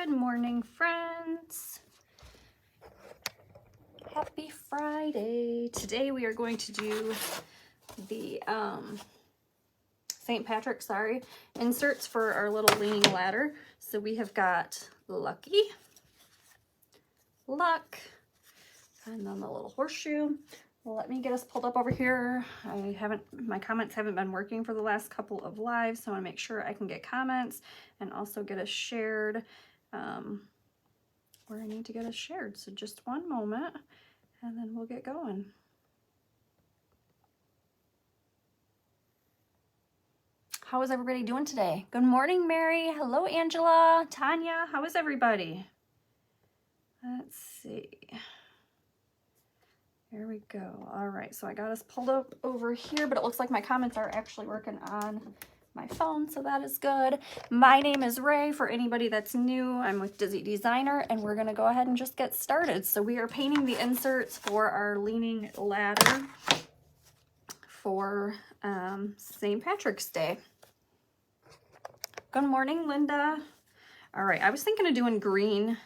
Good morning, friends. Happy Friday. Today we are going to do the St. Patrick's, inserts for our little leaning ladder. So we have got Lucky, Luck, and then the little horseshoe. Let me get us pulled up over here. My comments haven't been working for the last couple of lives, so I want to make sure I can get comments and also get us shared where I need to get us shared. So just one moment and then we'll get going. How is everybody doing today? Good morning, Mary. Hello, Angela, Tanya. How is everybody? Let's see. There we go. All right, so I got us pulled up over here, but it looks like my comments are actually working on my phone, so that is good. My name is Ray. For anybody that's new, I'm with Dizzy Designer, and we're gonna go ahead and just get started. So we are painting the inserts for our leaning ladder for St. Patrick's Day. Good morning, Linda. All right, I was thinking of doing green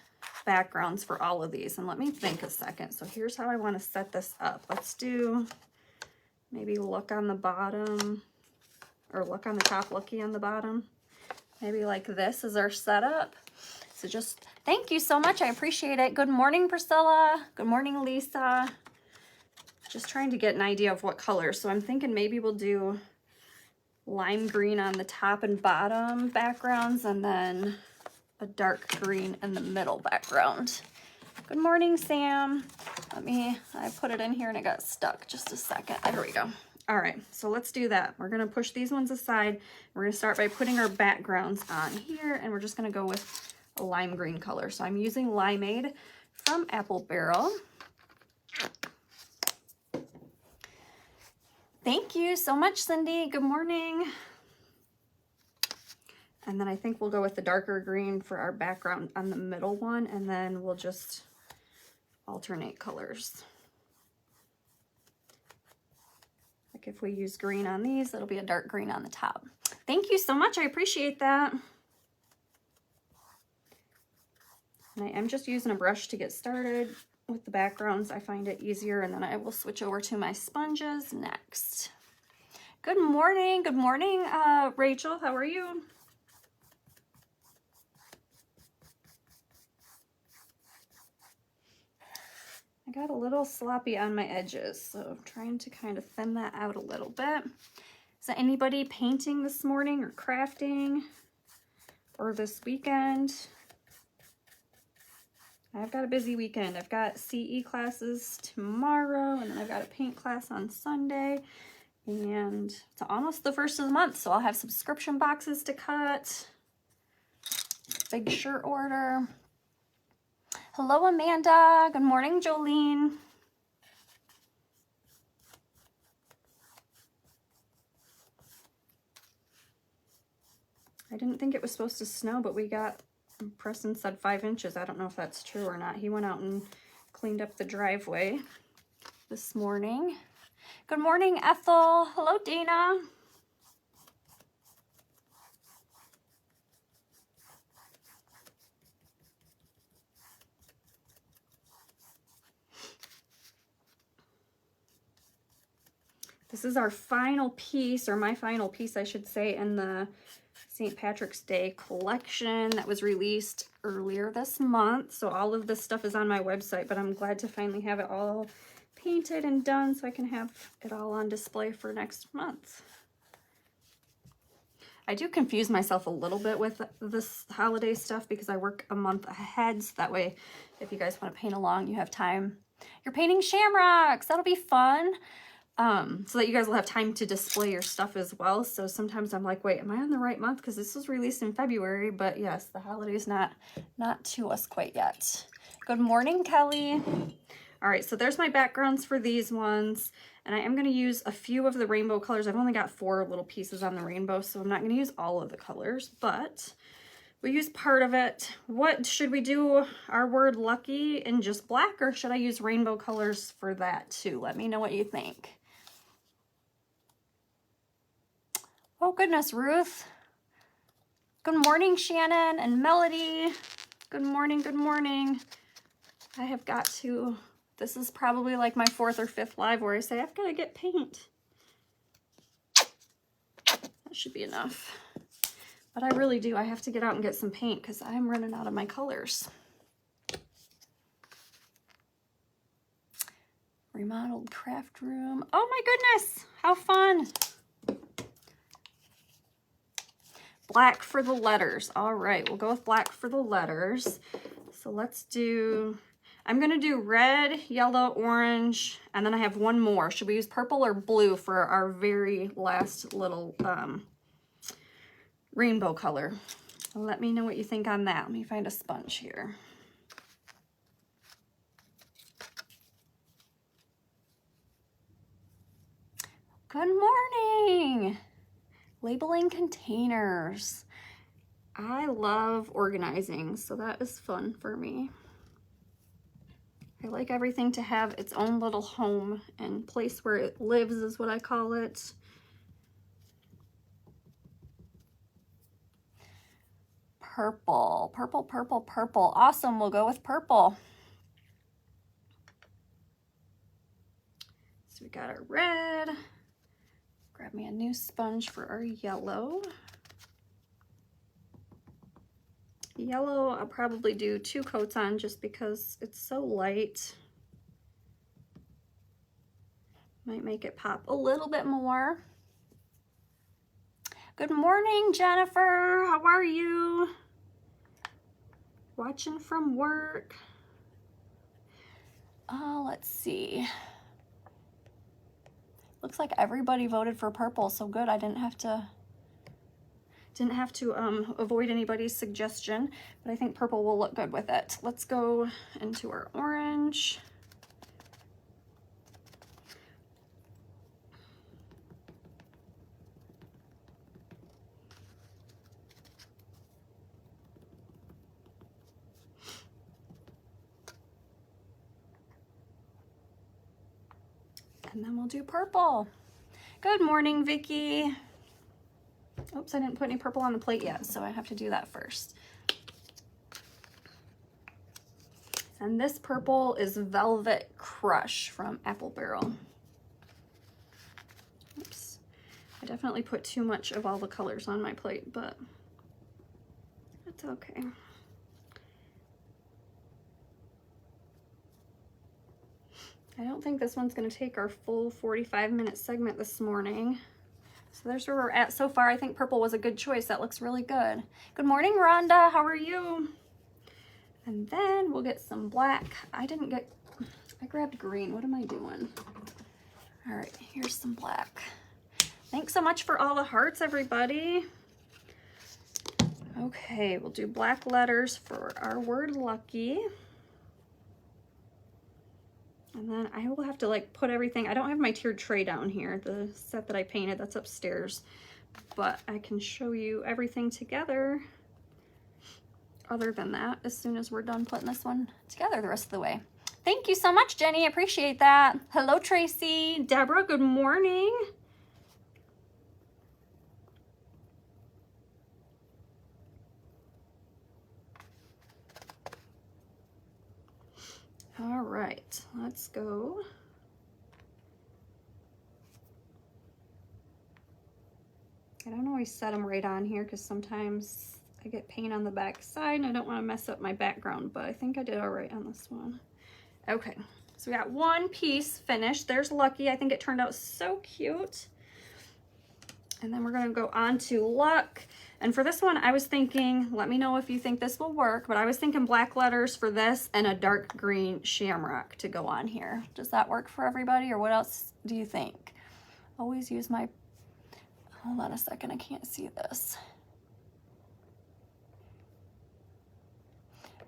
backgrounds for all of these, and let me think a second. So here's how I want to set this up. Let's do maybe Look on the bottom, or Look on the top, Lucky on the bottom. Maybe like this is our setup. So just thank you so much. I appreciate it. Good morning, Priscilla. Good morning, Lisa. Just trying to get an idea of what color. So I'm thinking maybe we'll do lime green on the top and bottom backgrounds, and then a dark green in the middle background. Good morning, Sam. I put it in here and it got stuck. Just a second. There we go. All right, so let's do that. We're gonna push these ones aside. We're gonna start by putting our backgrounds on here, and we're just gonna go with a lime green color. So I'm using Limeade from Apple Barrel. Thank you so much, Cindy. Good morning. And then I think we'll go with the darker green for our background on the middle one, and then we'll just alternate colors. Like if we use green on these, it'll be a dark green on the top. Thank you so much. I appreciate that. And I am just using a brush to get started with the backgrounds. I find it easier, and then I will switch over to my sponges next. Good morning. Good morning, Rachel. How are you? I got a little sloppy on my edges, so I'm trying to kind of thin that out a little bit. Is there anybody painting this morning or crafting or this weekend? I've got a busy weekend. I've got CE classes tomorrow, and then I've got a paint class on Sunday, and it's almost the first of the month, so I'll have subscription boxes to cut. Big shirt order. Hello, Amanda. Good morning, Jolene. I didn't think it was supposed to snow, but Preston said 5 inches. I don't know if that's true or not. He went out and cleaned up the driveway this morning. Good morning, Ethel. Hello, Dana. This is our final piece, or my final piece, I should say, in the St. Patrick's Day collection that was released earlier this month. So all of this stuff is on my website, but I'm glad to finally have it all painted and done so I can have it all on display for next month. I do confuse myself a little bit with this holiday stuff because I work a month ahead, so that way if you guys want to paint along, you have time. You're painting shamrocks. That'll be fun. So that you guys will have time to display your stuff as well. So sometimes I'm like, wait, am I on the right month? Because this was released in February, but yes, the holiday's not to us quite yet. Good morning, Kelly. All right, so there's my backgrounds for these ones, and I am going to use a few of the rainbow colors. I've only got 4 little pieces on the rainbow, so I'm not going to use all of the colors, but we use part of it. What should we do our word Lucky in just black, or should I use rainbow colors for that too? Let me know what you think. Oh goodness, Ruth. Good morning, Shannon and Melody. Good morning, good morning. I have got to, this is probably like my 4th or 5th live where I say I've got to get paint. That should be enough. But I really do, I have to get out and get some paint because I'm running out of my colors. Remodeled craft room. Oh my goodness, how fun. Black for the letters. All right, we'll go with black for the letters. So let's do, I'm gonna do red, yellow, orange, and then I have one more. Should we use purple or blue for our very last little rainbow color? Let me know what you think on that. Let me find a sponge here. Good morning. Labeling containers. I love organizing, so that is fun for me. I like everything to have its own little home and place where it lives is what I call it. Purple, purple, purple, purple. Awesome, we'll go with purple. So we got our red. Grab me a new sponge for our yellow. Yellow, I'll probably do 2 coats on just because it's so light. Might make it pop a little bit more. Good morning, Jennifer. How are you? Watching from work. Let's see. Looks like everybody voted for purple, so good. I didn't have to avoid anybody's suggestion, but I think purple will look good with it. Let's go into our orange. And then we'll do purple. Good morning, Vicki. Oops, I didn't put any purple on the plate yet, so I have to do that first. And this purple is Velvet Crush from Apple Barrel. Oops, I definitely put too much of all the colors on my plate, but that's okay. I don't think this one's going to take our full 45-minute segment this morning. So there's where we're at so far. I think purple was a good choice. That looks really good. Good morning, Rhonda. How are you? And then we'll get some black. I grabbed green. What am I doing? All right, here's some black. Thanks so much for all the hearts, everybody. Okay, we'll do black letters for our word lucky. And then I will have to like put everything, I don't have my tiered tray down here, the set that I painted, that's upstairs, but I can show you everything together other than that as soon as we're done putting this one together the rest of the way. Thank you so much, Jenny, appreciate that. Hello, Tracy. Deborah, good morning. All right, let's go. I don't always set them right on here because sometimes I get paint on the back side and I don't want to mess up my background, but I think I did all right on this one. Okay, so we got one piece finished. There's Lucky. I think it turned out so cute. And then we're going to go on to Luck. And for this one, I was thinking, let me know if you think this will work, but I was thinking black letters for this and a dark green shamrock to go on here. Does that work for everybody, or what else do you think? Always use my, hold on a second, I can't see this.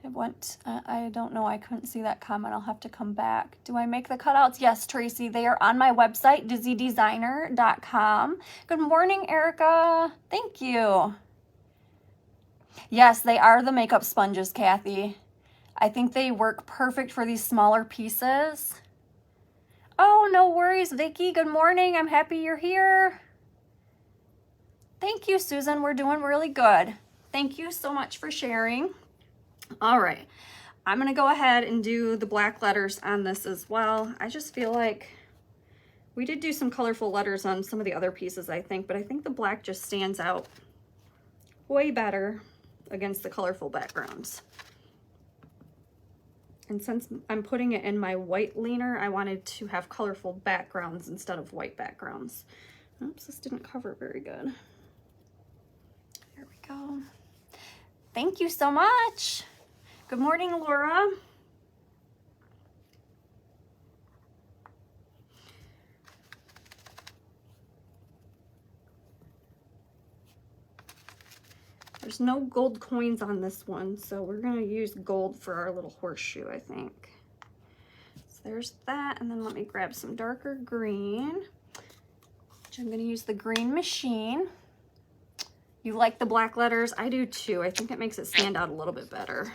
It went, I don't know, I couldn't see that comment. I'll have to come back. Do I make the cutouts? Yes, Tracy, they are on my website, dizzydesigner.com. Good morning, Erica. Thank you. Yes, they are the makeup sponges, Kathy. I think they work perfect for these smaller pieces. Oh, no worries, Vicki. Good morning. I'm happy you're here. Thank you, Susan. We're doing really good. Thank you so much for sharing. All right, I'm gonna go ahead and do the black letters on this as well. I just feel like we did do some colorful letters on some of the other pieces, I think, but I think the black just stands out way better against the colorful backgrounds. And since I'm putting it in my white leaner, I wanted to have colorful backgrounds instead of white backgrounds. Oops, this didn't cover very good. There we go. Thank you so much. Good morning, Laura. There's no gold coins on this one, so we're gonna use gold for our little horseshoe, I think. So there's that, and then let me grab some darker green, which I'm gonna use the green machine. You like the black letters? I do too. I think it makes it stand out a little bit better.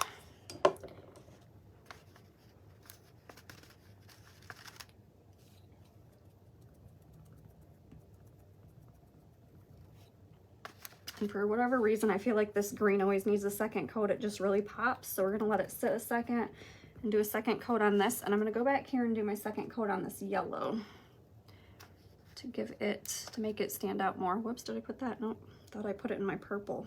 And for whatever reason, I feel like this green always needs a second coat. It just really pops. So we're gonna let it sit a second and do a second coat on this. And I'm gonna go back here and do my second coat on this yellow to make it stand out more. Whoops, did I put that? Nope, thought I put it in my purple.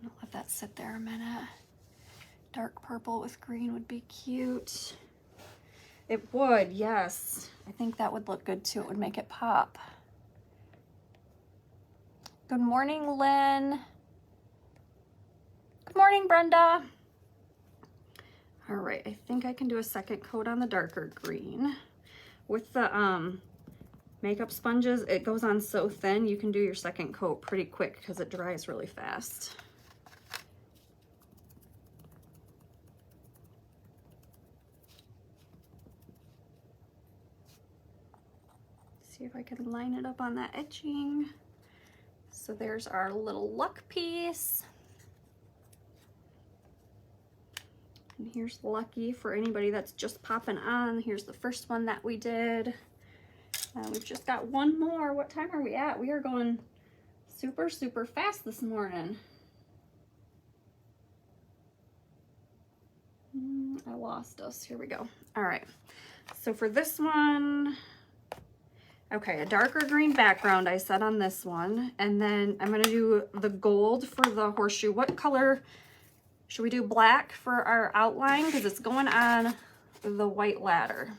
I'm gonna let that sit there a minute. Dark purple with green would be cute. It would, yes. I think that would look good too. It would make it pop. Good morning, Lynn. Good morning, Brenda. All right, I think I can do a second coat on the darker green. With the makeup sponges, it goes on so thin, you can do your second coat pretty quick because it dries really fast. See if I can line it up on that etching. So there's our little luck piece. And here's Lucky for anybody that's just popping on. Here's the first one that we did. We've just got one more. What time are we at? We are going super, super fast this morning. I lost us. Here we go. All right. So for this one, okay, a darker green background I said on this one. And then I'm going to do the gold for the horseshoe. What color should we do? Black for our outline because it's going on the white ladder.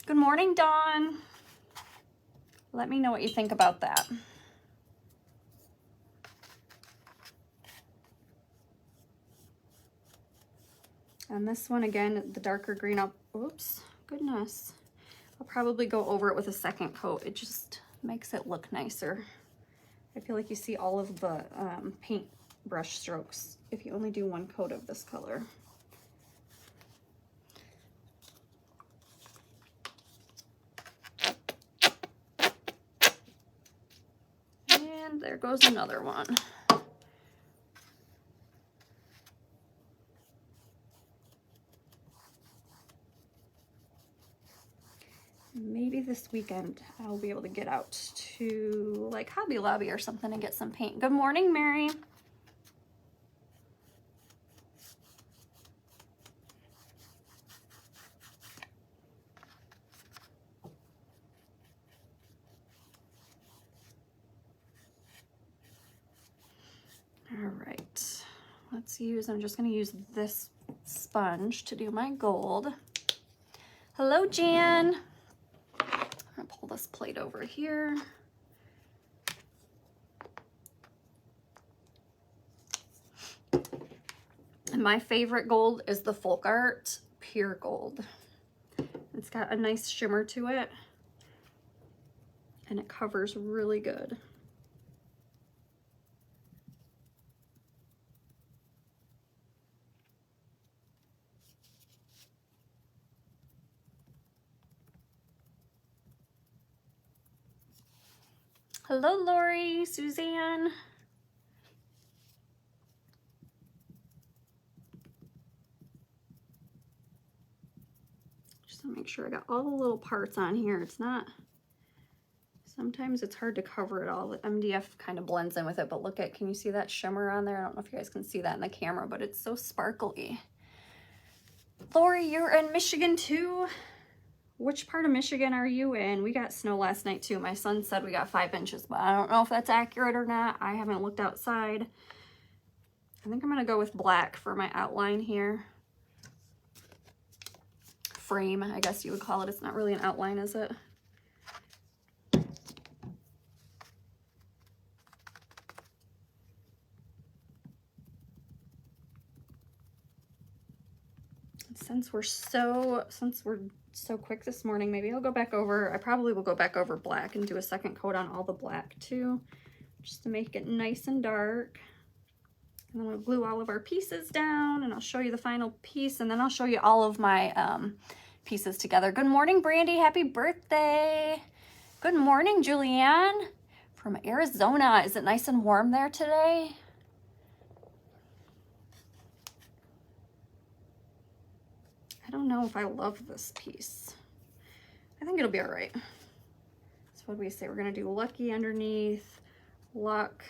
Good morning, Dawn. Let me know what you think about that. And this one, again, the darker green, oops, goodness. I'll probably go over it with a second coat. It just makes it look nicer. I feel like you see all of the paint brush strokes if you only do one coat of this color. And there goes another one. Maybe this weekend I'll be able to get out to like Hobby Lobby or something and get some paint. Good morning, Mary. All right, I'm just gonna use this sponge to do my gold. Hello, Jan. I'm gonna pull this plate over here. And my favorite gold is the Folk Art Pure Gold. It's got a nice shimmer to it and it covers really good. Hello, Lori, Suzanne. Just to make sure I got all the little parts on here. It's not, sometimes it's hard to cover it all. The MDF kind of blends in with it, but look at, can you see that shimmer on there? I don't know if you guys can see that in the camera, but it's so sparkly. Lori, you're in Michigan too? Which part of Michigan are you in? We got snow last night too. My son said we got 5 inches, but I don't know if that's accurate or not. I haven't looked outside. I think I'm gonna go with black for my outline here. Frame, I guess you would call it. It's not really an outline, is it? Since we're so quick this morning, maybe I'll go back over, I probably will go back over black and do a second coat on all the black too, just to make it nice and dark. And then we'll glue all of our pieces down, and I'll show you the final piece, and then I'll show you all of my pieces together. Good morning, Brandy. Happy birthday. Good morning, Julianne from Arizona. Is it nice and warm there today? I don't know if I love this piece. I think it'll be all right. So what do we say? We're gonna do lucky underneath, luck.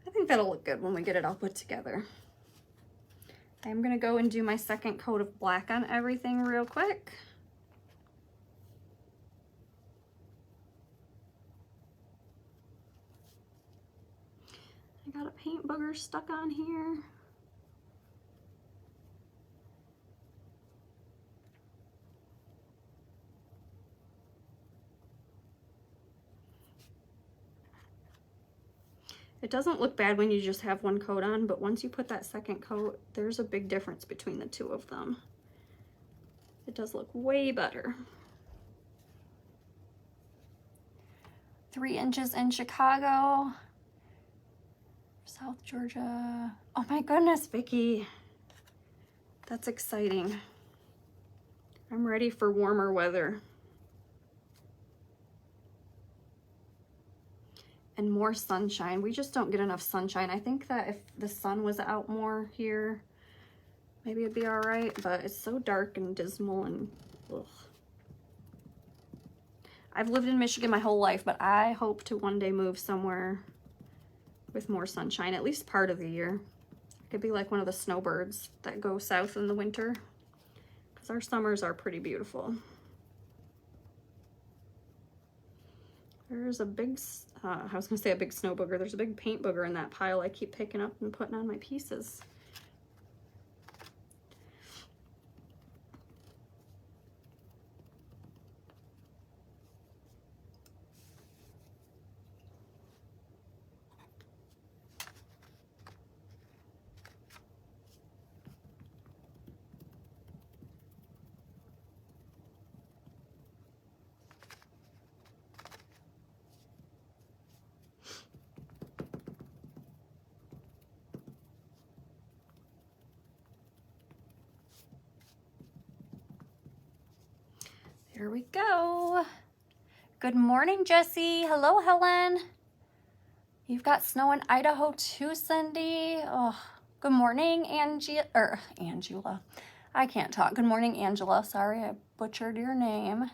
I think that'll look good when we get it all put together. I'm gonna go and do my second coat of black on everything real quick. I got a paint booger stuck on here. It doesn't look bad when you just have one coat on, but once you put that second coat, there's a big difference between the two of them. It does look way better. 3 inches in Chicago, South Georgia. Oh my goodness, Vicki. That's exciting. I'm ready for warmer weather. And more sunshine. We just don't get enough sunshine. I think that if the sun was out more here, maybe it'd be all right, but it's so dark and dismal and ugh. I've lived in Michigan my whole life, but I hope to one day move somewhere with more sunshine, at least part of the year. I could be like one of the snowbirds that go south in the winter, because our summers are pretty beautiful. There's a big, I was gonna say a big snow booger. There's a big paint booger in that pile I keep picking up and putting on my pieces. Here we go. Good morning, Jessie. Hello, Helen. You've got snow in Idaho too, Cindy. Oh, good morning, Angela. I can't talk. Good morning, Angela. Sorry, I butchered your name.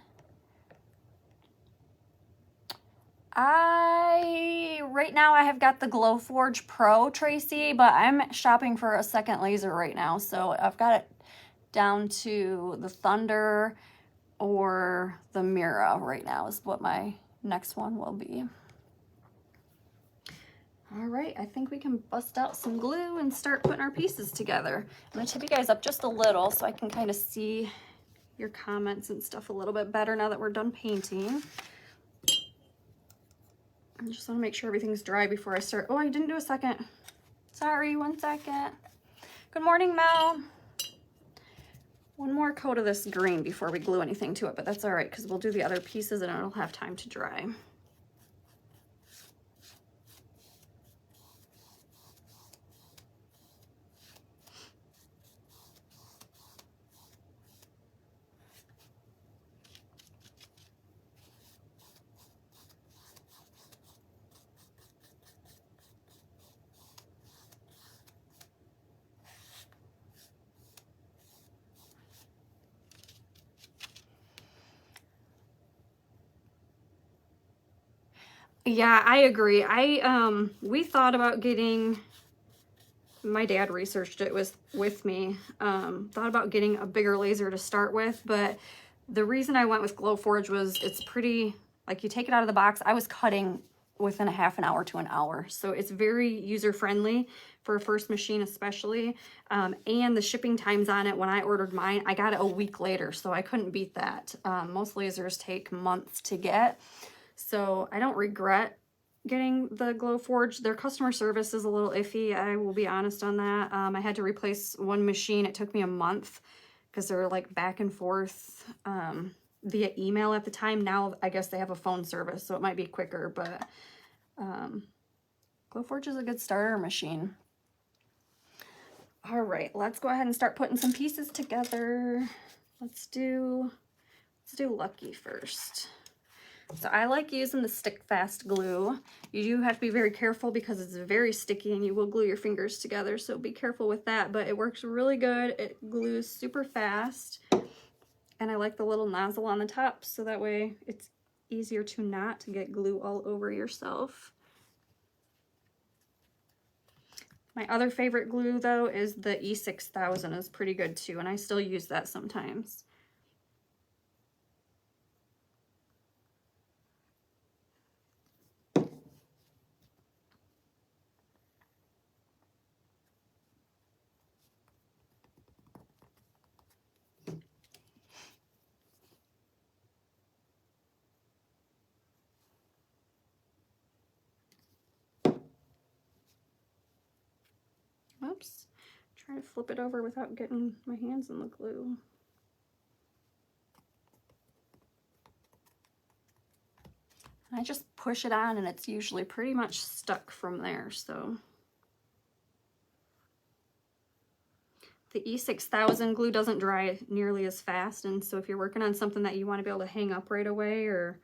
Right now I have got the Glowforge Pro, Tracy, but I'm shopping for a second laser right now. So I've got it down to the Thunder or the Mira right now is what my next one will be. All right, I think we can bust out some glue and start putting our pieces together. I'm gonna tip you guys up just a little so I can kind of see your comments and stuff a little bit better now that we're done painting. I just want to make sure everything's dry before I start. Oh, I didn't do a second. Sorry, 1 second. Good morning, Mel. One more coat of this green before we glue anything to it, but that's all right because we'll do the other pieces and it'll have time to dry. Yeah, I agree. We thought about getting, my dad researched it with me, thought about getting a bigger laser to start with, but the reason I went with Glowforge was it's pretty, like you take it out of the box, I was cutting within a half an hour to an hour. So it's very user-friendly for a first machine especially. And the shipping times on it, when I ordered mine, I got it a week later, so I couldn't beat that. Most lasers take months to get. So I don't regret getting the Glowforge. Their customer service is a little iffy, I will be honest on that. I had to replace one machine. It took me a month because they're like back and forth via email at the time. Now I guess they have a phone service, so it might be quicker, but Glowforge is a good starter machine. All right, let's go ahead and start putting some pieces together. Let's do Lucky first. So I like using the stick fast glue. You do have to be very careful because it's very sticky and you will glue your fingers together, so be careful with that, but it works really good. It glues super fast, and I like the little nozzle on the top, so that way it's easier to not get glue all over yourself. My other favorite glue though is the E6000. It's pretty good too, and I still use that sometimes. Oops, trying to flip it over without getting my hands in the glue. I just push it on and it's usually pretty much stuck from there, so. The E6000 glue doesn't dry nearly as fast, and so if you're working on something that you want to be able to hang up right away or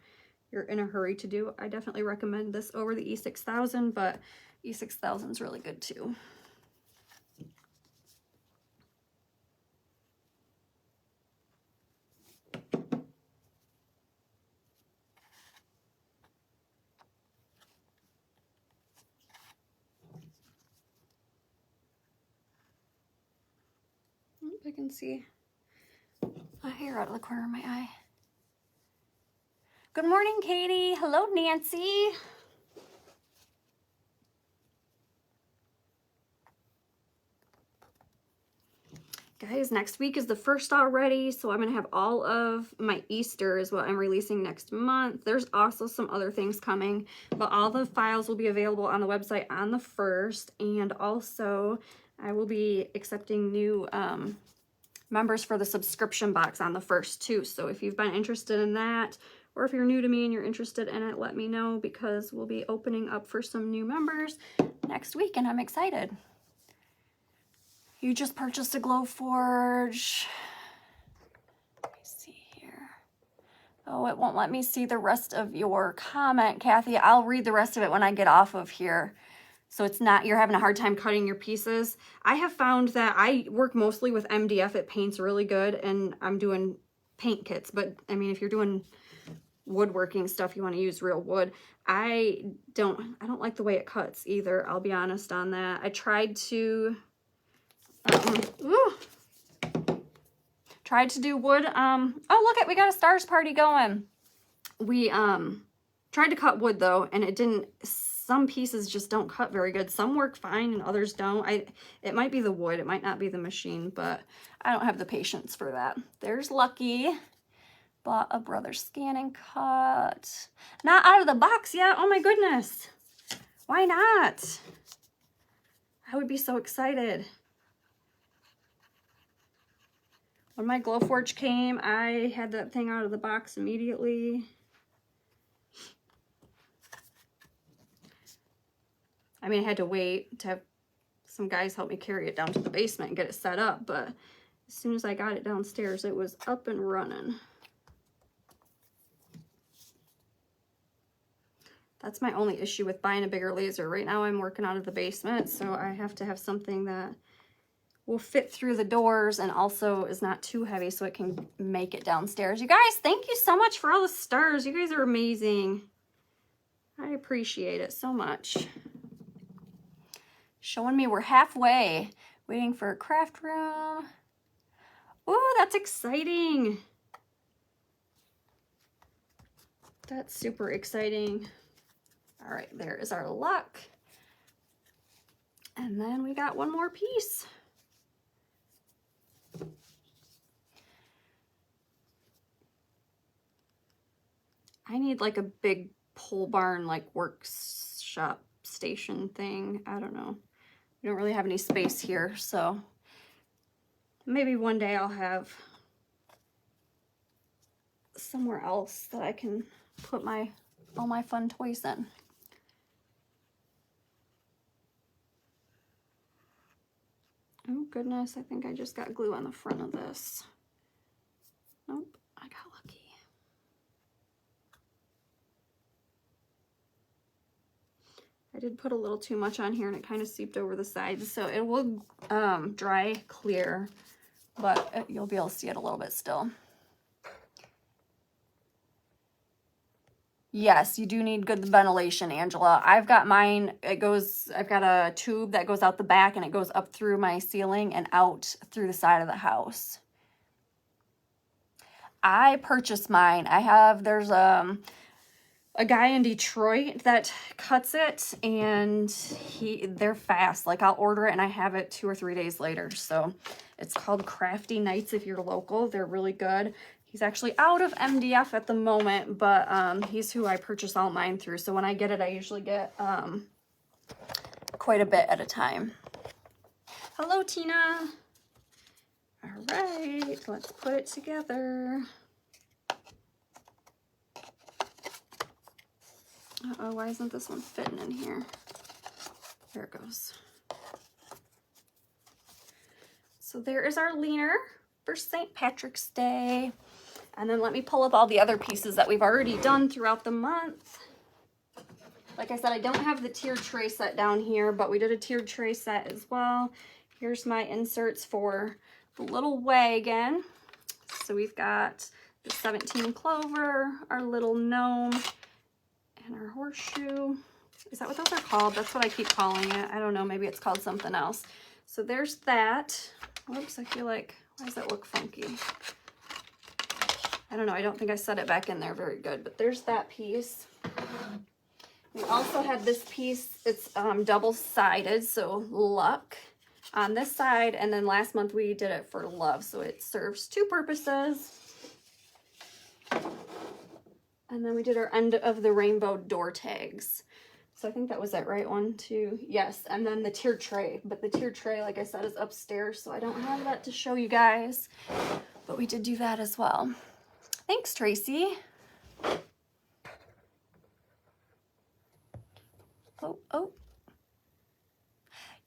you're in a hurry to do, I definitely recommend this over the E6000, but E6000 is really good too. I can see a hair out of the corner of my eye. Good morning, Katie. Hello, Nancy. Guys, next week is the 1st already, so I'm going to have all of my Easter is what I'm releasing next month. There's also some other things coming, but all the files will be available on the website on the 1st, and also I will be accepting new members for the subscription box on the 1st too. So if you've been interested in that, or if you're new to me and you're interested in it, let me know, because we'll be opening up for some new members next week, and I'm excited. You just purchased a Glowforge. Let me see here. Oh, it won't let me see the rest of your comment, Kathy. I'll read the rest of it when I get off of here. So it's not, you're having a hard time cutting your pieces. I have found that I work mostly with MDF. It paints really good, and I'm doing paint kits. But I mean, if you're doing woodworking stuff, you want to use real wood. I don't like the way it cuts either. I'll be honest on that. I tried to do wood. Oh, look, we got a stars party going. We tried to cut wood though, and it didn't. Some pieces just don't cut very good. Some work fine and others don't. It might be the wood, it might not be the machine, but I don't have the patience for that. There's Lucky. Bought a Brother Scan and Cut. Not out of the box yet. Oh my goodness. Why not? I would be so excited. When my Glowforge came, I had that thing out of the box immediately. I mean, I had to wait to have some guys help me carry it down to the basement and get it set up, but as soon as I got it downstairs, it was up and running. That's my only issue with buying a bigger laser. Right now I'm working out of the basement, so I have to have something that will fit through the doors and also is not too heavy so it can make it downstairs. You guys, thank you so much for all the stars. You guys are amazing. I appreciate it so much. Showing me we're halfway. Waiting for a craft room. Oh, that's exciting. That's super exciting. All right, there is our luck. And then we got one more piece. I need like a big pole barn, like workshop station thing. I don't know. We don't really have any space here, so maybe one day I'll have somewhere else that I can put all my fun toys in. Oh goodness, I think I just got glue on the front of this. Nope, I got lucky. I did put a little too much on here and it kind of seeped over the sides, so it will dry clear, but you'll be able to see it a little bit still. Yes, you do need good ventilation, Angela. I've got mine, I've got a tube that goes out the back and it goes up through my ceiling and out through the side of the house. I purchased mine. There's a guy in Detroit that cuts it, and they're fast. Like, I'll order it and I have it 2 or 3 days later. So it's called Crafty Nights if you're local. They're really good. He's actually out of MDF at the moment, but he's who I purchase all mine through. So when I get it, I usually get quite a bit at a time. Hello, Tina. All right, let's put it together. Uh-oh, why isn't this one fitting in here? There it goes. So there is our leaner for St. Patrick's Day. And then let me pull up all the other pieces that we've already done throughout the month. Like I said, I don't have the tiered tray set down here, but we did a tiered tray set as well. Here's my inserts for the little wagon. So we've got the 17 clover, our little gnome, and our horseshoe. Is that what those are called? That's what I keep calling it. I don't know, maybe it's called something else. So there's that. Whoops, I feel like, why does that look funky? I don't know, I don't think I set it back in there very good, but there's that piece. We also had this piece, it's double-sided, so luck on this side, and then last month we did it for love, so it serves 2 purposes. And then we did our end of the rainbow door tags. So I think that was it, right? 1, 2, yes. And then the tiered tray, but the tiered tray, like I said, is upstairs, so I don't have that to show you guys, but we did do that as well. Thanks, Tracy. Oh.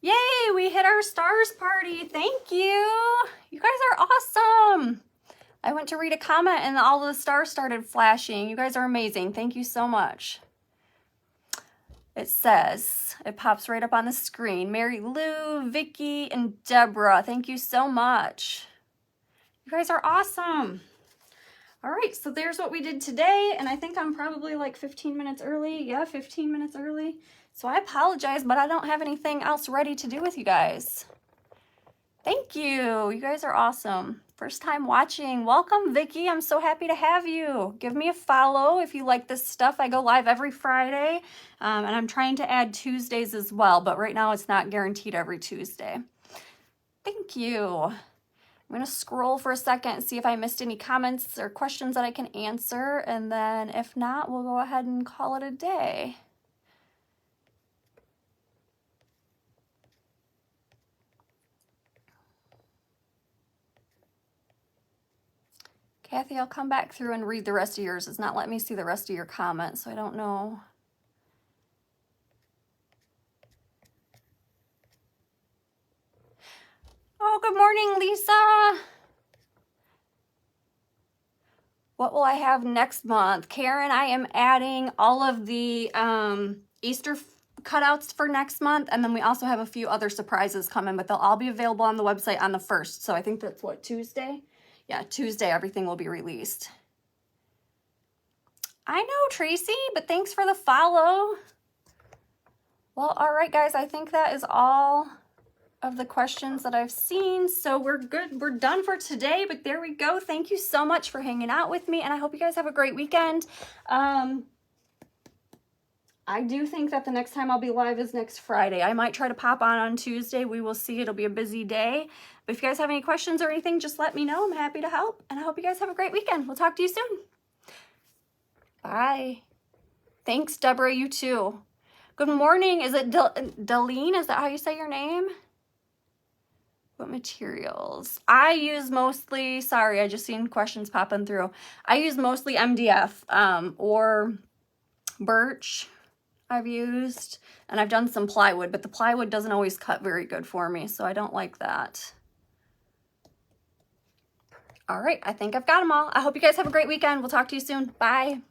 Yay, we hit our stars party. Thank you. You guys are awesome. I went to read a comment and all the stars started flashing. You guys are amazing. Thank you so much. It says, it pops right up on the screen. Mary Lou, Vicky, and Deborah. Thank you so much. You guys are awesome. All right, so there's what we did today, and I think I'm probably like 15 minutes early. Yeah, 15 minutes early. So I apologize, but I don't have anything else ready to do with you guys. Thank you. You guys are awesome. First time watching. Welcome, Vicky. I'm so happy to have you. Give me a follow if you like this stuff. I go live every Friday, and I'm trying to add Tuesdays as well, but right now it's not guaranteed every Tuesday. Thank you. I'm going to scroll for a second and see if I missed any comments or questions that I can answer, and then if not, we'll go ahead and call it a day. Kathy, I'll come back through and read the rest of yours. It's not letting me see the rest of your comments, so I don't know. Oh, good morning, Lisa. What will I have next month? Karen, I am adding all of the Easter cutouts for next month, and then we also have a few other surprises coming, but they'll all be available on the website on the 1st. So I think that's what, Tuesday? Yeah, Tuesday everything will be released. I know, Tracy, but thanks for the follow. Well, all right, guys, I think that is all of the questions that I've seen. So we're good. We're done for today, but there we go. Thank you so much for hanging out with me, and I hope you guys have a great weekend. I do think that the next time I'll be live is next Friday. I might try to pop on Tuesday. We will see. It'll be a busy day. But if you guys have any questions or anything, just let me know. I'm happy to help, and I hope you guys have a great weekend. We'll talk to you soon. Bye. Thanks, Deborah. You too. Good morning. Is it Deline? Is that how you say your name? What materials? I use mostly, sorry, I just seen questions popping through. I use mostly MDF or birch I've used, and I've done some plywood, but the plywood doesn't always cut very good for me, so I don't like that. All right, I think I've got them all. I hope you guys have a great weekend. We'll talk to you soon. Bye.